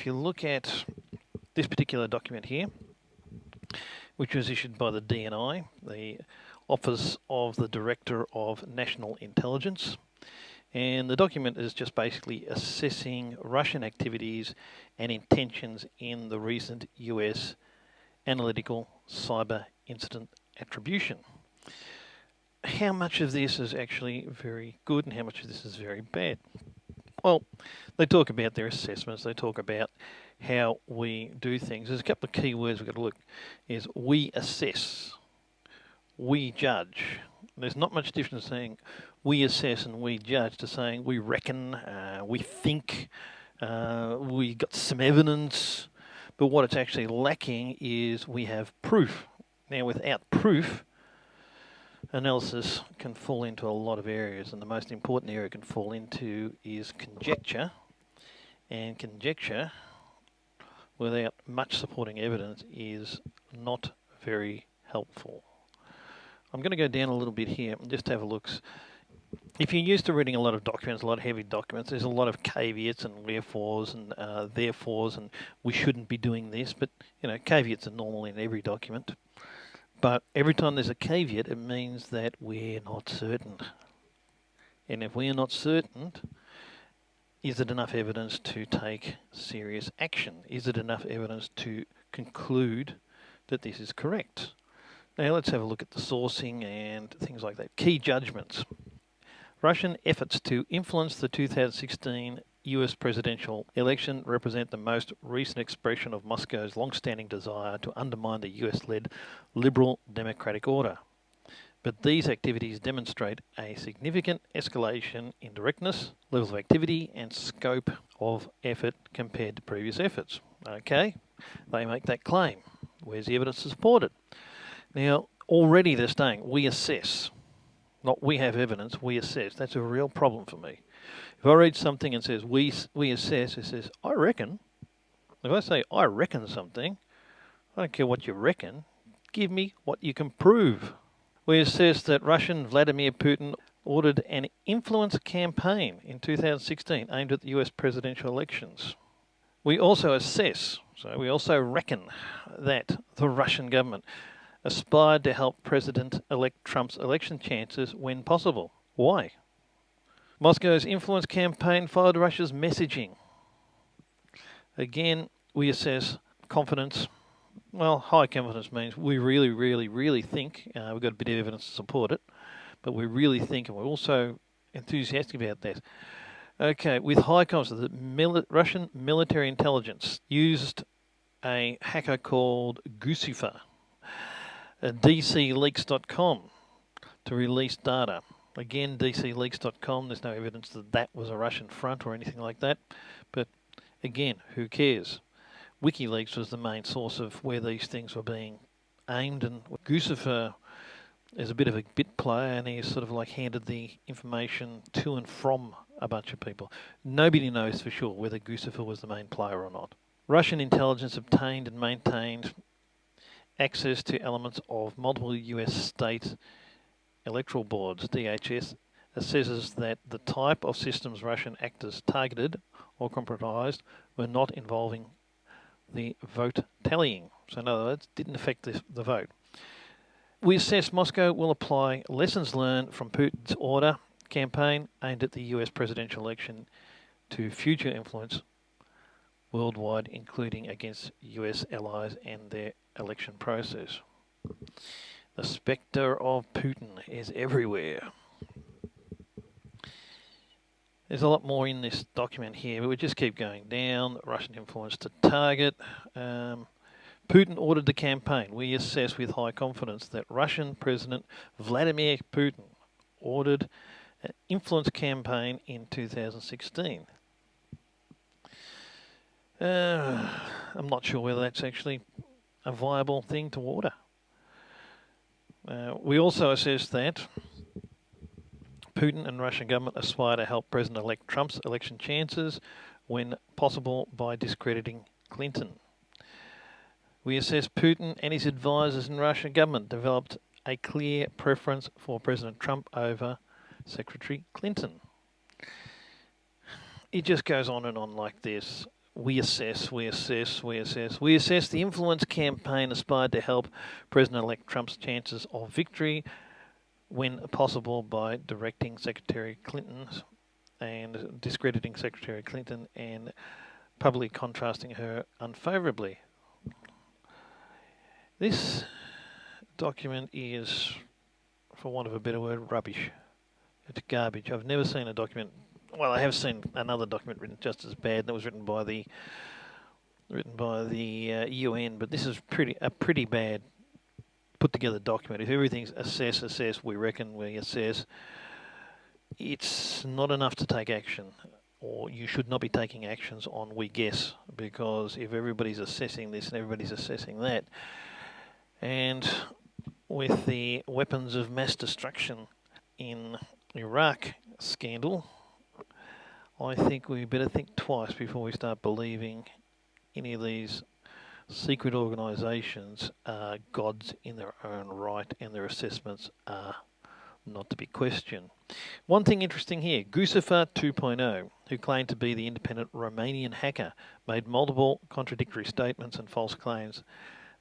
if you look at this particular document here, which was issued by the DNI, the Office of the Director of National Intelligence, and the document is just basically assessing Russian activities and intentions in the recent US analytical cyber incident attribution. How much of this is actually very good and how much of this is very bad? Well, they talk about their assessments, they talk about how we do things. There's a couple of key words we've got to look, is we assess, we judge. There's not much difference saying we assess and we judge to saying we reckon, we think, we got some evidence, but what it's actually lacking is we have proof. Now, without proof, analysis can fall into a lot of areas, and the most important area it can fall into is conjecture, and conjecture without much supporting evidence is not very helpful. I'm going to go down a little bit here and just have a look. If you're used to reading a lot of documents, a lot of heavy documents, there's a lot of caveats and wherefores and therefores and we shouldn't be doing this, but you know, caveats are normal in every document. But every time there's a caveat, it means that we're not certain. And if we're not certain, is it enough evidence to take serious action? Is it enough evidence to conclude that this is correct? Now let's have a look at the sourcing and things like that. Key judgments. Russian efforts to influence the 2016 US presidential election represent the most recent expression of Moscow's long-standing desire to undermine the US-led liberal democratic order. But these activities demonstrate a significant escalation in directness, levels of activity and scope of effort compared to previous efforts. Okay, they make that claim. Where's the evidence to support it? Now, already they're saying, we assess. Not we have evidence, we assess. That's a real problem for me. If I read something and says, we assess, it says, I reckon. If I say, I reckon something, I don't care what you reckon. Give me what you can prove. We assess that Russian Vladimir Putin ordered an influence campaign in 2016 aimed at the US presidential elections. We also assess, so we also reckon that the Russian government aspired to help President-elect Trump's election chances when possible. Why? Moscow's influence campaign followed Russia's messaging. Again, we assess confidence. Well, high confidence means we really, really, really think, we've got a bit of evidence to support it, but we really think and we're also enthusiastic about that. Okay, with high confidence, the Russian military intelligence used a hacker called Guccifer, DCleaks.com, to release data. Again, DCleaks.com, there's no evidence that that was a Russian front or anything like that. But again, who cares? WikiLeaks was the main source of where these things were being aimed, and Guccifer is a bit of a bit player, and he's sort of like handed the information to and from a bunch of people. Nobody knows for sure whether Guccifer was the main player or not. Russian intelligence obtained and maintained access to elements of multiple US state electoral boards. DHS assesses that the type of systems Russian actors targeted or compromised were not involving the vote tallying. So in other words, didn't affect the vote. We assess Moscow will apply lessons learned from Putin's order campaign aimed at the US presidential election to future influence worldwide, including against US allies and their election process. The spectre of Putin is everywhere. There's a lot more in this document here, but we just keep going down. Russian influence to target. Putin ordered the campaign. We assess with high confidence that Russian President Vladimir Putin ordered an influence campaign in 2016. I'm not sure whether that's actually a viable thing to order. We also assess that Putin and Russian government aspire to help President-elect Trump's election chances when possible by discrediting Clinton. We assess Putin and his advisors in Russian government developed a clear preference for President Trump over Secretary Clinton. It just goes on and on like this. we assess the influence campaign aspired to help President-elect Trump's chances of victory when possible by directing Secretary Clinton and discrediting Secretary Clinton and publicly contrasting her unfavourably. This document is, for want of a better word, rubbish. It's garbage. I've never seen a document. Well, I have seen another document written just as bad, and it was written by the UN. But this is a pretty bad put together document. If everything's assess, we reckon, we assess, it's not enough to take action, or you should not be taking actions on we guess, because if everybody's assessing this and everybody's assessing that, and with the weapons of mass destruction in Iraq scandal, I think we better think twice before we start believing any of these secret organisations are gods in their own right, and their assessments are not to be questioned. One thing interesting here, Gusefa 2.0, who claimed to be the independent Romanian hacker, made multiple contradictory statements and false claims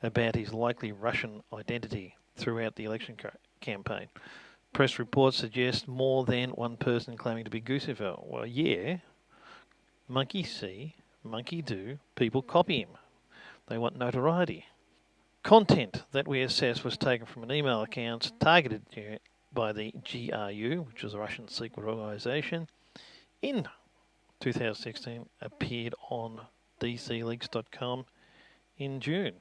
about his likely Russian identity throughout the election campaign. Press reports suggest more than one person claiming to be Gusefa. Well, yeah, monkey see, monkey do, people copy him. They want notoriety. Content that we assess was taken from an email account targeted by the GRU, which was a Russian secret organisation, in 2016, appeared on dcleaks.com in June.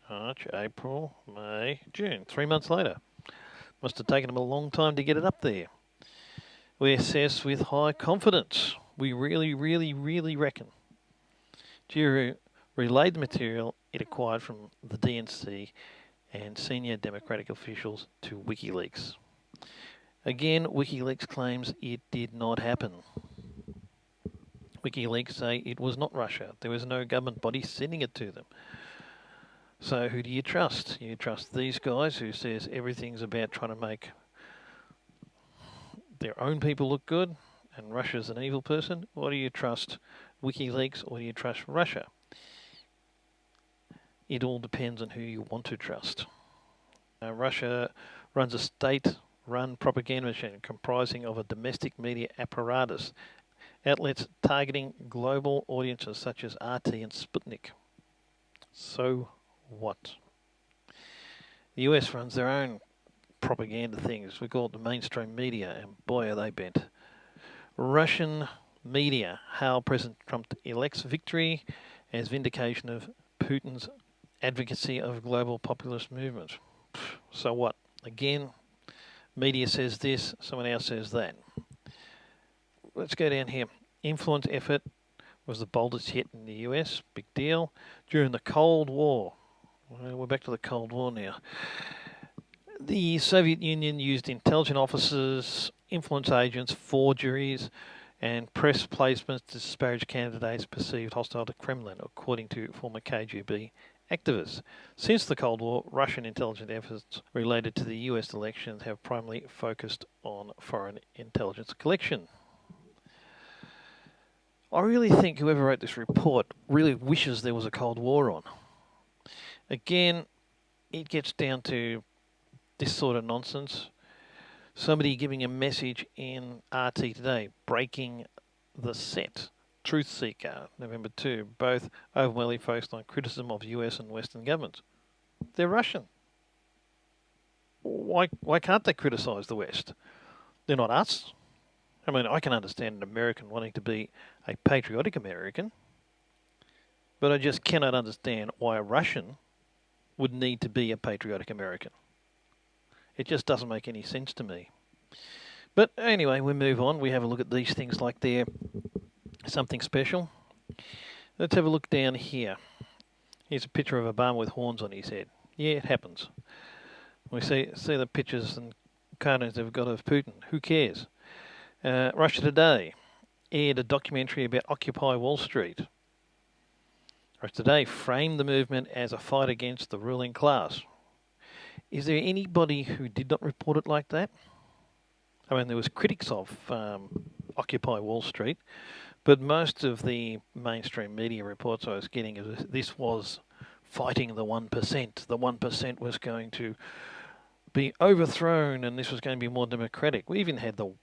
March, April, May, June. 3 months later. Must have taken them a long time to get it up there. We assess with high confidence. We really reckon GRU relayed the material it acquired from the DNC and senior Democratic officials to WikiLeaks. Again, WikiLeaks claims it did not happen. WikiLeaks say it was not Russia. There was no government body sending it to them. So who do you trust? You trust these guys who says everything's about trying to make their own people look good and Russia's an evil person? Or do you trust WikiLeaks, or do you trust Russia? It all depends on who you want to trust. Russia runs a state-run propaganda machine comprising of a domestic media apparatus, outlets targeting global audiences such as RT and Sputnik. So what? The US runs their own propaganda things. We call it the mainstream media, and boy are they bent. Russian media hail President Trump elects victory as vindication of Putin's advocacy of global populist movement. So what? Again, media says this, someone else says that. Let's go down here. Influence effort was the boldest hit in the US. Big deal. During the Cold War. Well, we're back to the Cold War now. The Soviet Union used intelligence officers, influence agents, forgeries, and press placements to disparage candidates perceived hostile to Kremlin, according to former KGB activists. Since the Cold War, Russian intelligence efforts related to the US elections have primarily focused on foreign intelligence collection. I really think whoever wrote this report really wishes there was a Cold War on. Again, it gets down to this sort of nonsense. Somebody giving a message in RT today, breaking the set. Truth Seeker, November 2, both overwhelmingly focused on criticism of US and Western governments. They're Russian. Why can't they criticise the West? They're not us. I mean, I can understand an American wanting to be a patriotic American, but I just cannot understand why a Russian would need to be a patriotic American. It just doesn't make any sense to me. But anyway, we move on. We have a look at these things like they're something special. Let's have a look down here. Here's a picture of Obama with horns on his head. Yeah, it happens. We see the pictures and cartoons they've got of Putin. Who cares? Russia Today aired a documentary about Occupy Wall Street. Russia Today framed the movement as a fight against the ruling class. Is there anybody who did not report it like that? I mean, there was critics of Occupy Wall Street, But most of the mainstream media reports I was getting is this was fighting the 1%. The 1% was going to be overthrown and this was going to be more democratic. We even had the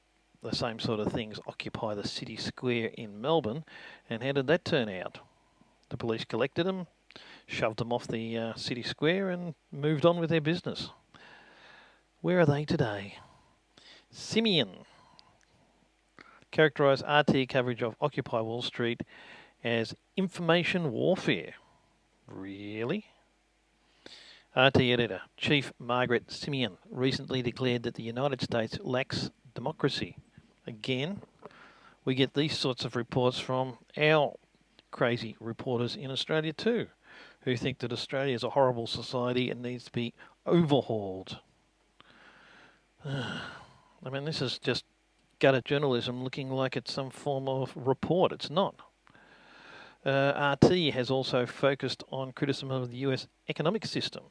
same sort of things occupy the city square in Melbourne. And how did that turn out? The police collected them, shoved them off the city square and moved on with their business. Where are they today? Simeon characterised RT coverage of Occupy Wall Street as information warfare. Really? RT editor, Chief Margaret Simeon, recently declared that the United States lacks democracy. Again, we get these sorts of reports from our crazy reporters in Australia too, who think that Australia is a horrible society and needs to be overhauled. I mean, this is just gutter journalism looking like it's some form of report. It's not. RT has also focused on criticism of the US economic system,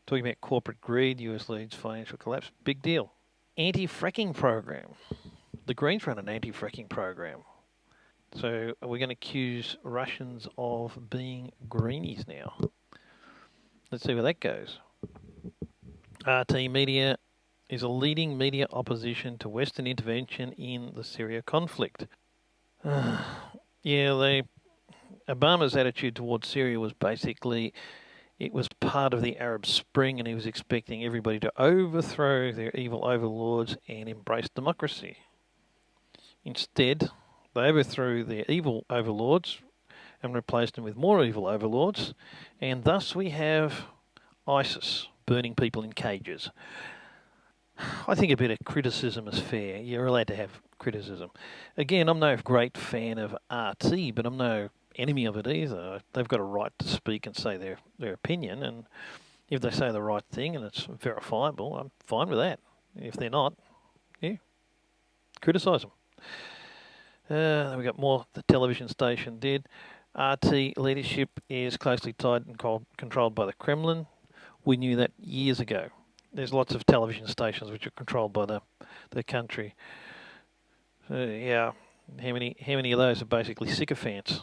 talking about corporate greed, US leads financial collapse. Big deal. Anti-fracking program. The Greens run an anti-fracking program. So are we going to accuse Russians of being greenies now? Let's see where that goes. RT Media is a leading media opposition to Western intervention in the Syria conflict. Obama's attitude towards Syria was basically, it was part of the Arab Spring and he was expecting everybody to overthrow their evil overlords and embrace democracy. Instead, they overthrew their evil overlords and replaced them with more evil overlords, and thus we have ISIS burning people in cages. I think a bit of criticism is fair. You're allowed to have criticism. Again, I'm no great fan of RT, but I'm no enemy of it either. They've got a right to speak and say their opinion, and if they say the right thing and it's verifiable, I'm fine with that. If they're not, criticise them. We got more. The television station did. RT leadership is closely tied and controlled by the Kremlin. We knew that years ago. There's lots of television stations which are controlled by the country. How many of those are basically sycophants?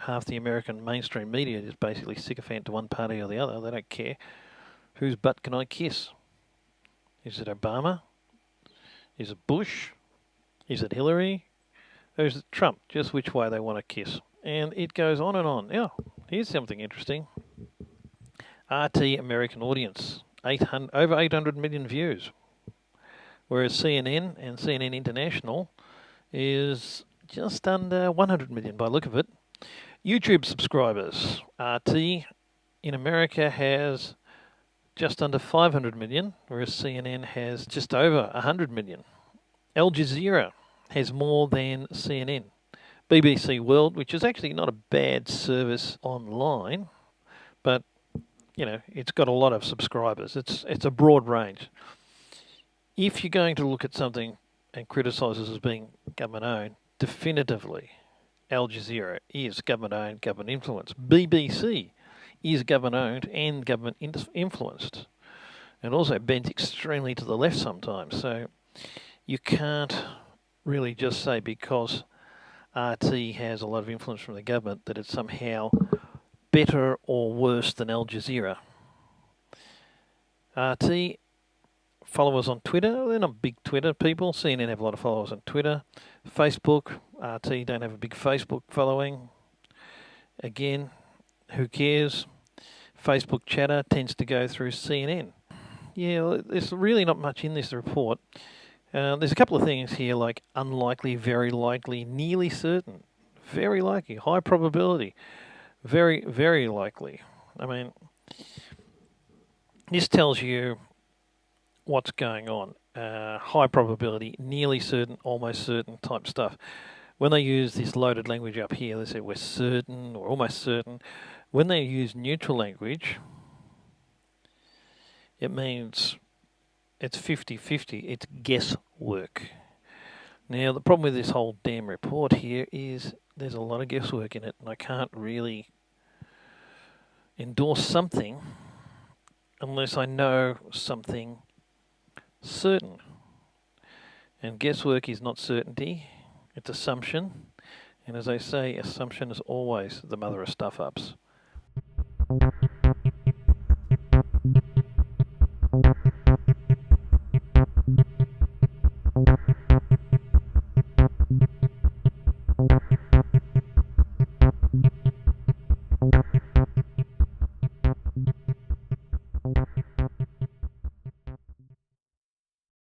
Half the American mainstream media is basically sycophant to one party or the other. They don't care. Whose butt can I kiss? Is it Obama? Is it Bush? Is it Hillary? Or is it Trump? Just which way they want to kiss. And it goes on and on. Yeah, here's something interesting. RT American audience, over 800 million views. Whereas CNN and CNN International is just under 100 million by the look of it. YouTube subscribers. RT in America has just under 500 million, whereas CNN has just over 100 million. Al Jazeera has more than CNN. BBC World, which is actually not a bad service online, but it's got a lot of subscribers. It's a broad range. If you're going to look at something and criticise it as being government-owned, definitively Al Jazeera is government-owned, government-influenced. BBC is government-owned and government-influenced, and also bent extremely to the left sometimes. So you can't really just say because RT has a lot of influence from the government that it's somehow better or worse than Al Jazeera. RT followers on Twitter, they're not big Twitter people. CNN have a lot of followers on Twitter. Facebook, RT don't have a big Facebook following. Again, who cares? Facebook chatter tends to go through CNN. Yeah, there's really not much in this report. There's a couple of things here like unlikely, very likely, nearly certain, very likely, high probability, very, very likely. I mean, this tells you what's going on. High probability, nearly certain, almost certain type stuff. When they use this loaded language up here, they say we're certain or almost certain. When they use neutral language, it means it's 50-50. It's guesswork. Now, the problem with this whole damn report here is there's a lot of guesswork in it, and I can't really endorse something unless I know something certain. And guesswork is not certainty, it's assumption. And as they say, assumption is always the mother of stuff-ups.